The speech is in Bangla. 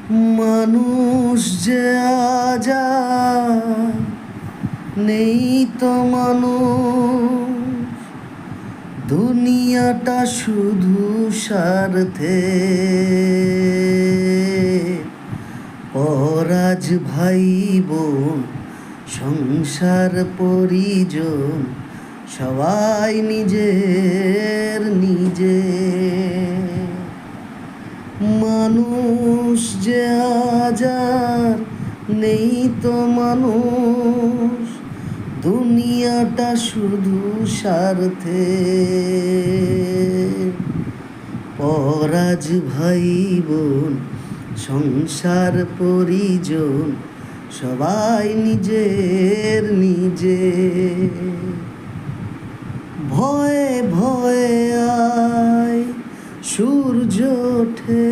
মানুষ যে আজ নেই তো মানুষ, দুনিয়াটা শুধু স্বার্থে। পরাজ ভাই বোন সংসার পরিজন সবাই নিজের নিজে। মানুষ যে আজ আর নেই তো মানুষ, দুনিয়াটা শুধু স্বার্থে। পরাজ ভাই বোন সংসার পরিজন সবাই নিজের নিজে। ভয়ে ভয়ে আয় সূর্য ওঠে,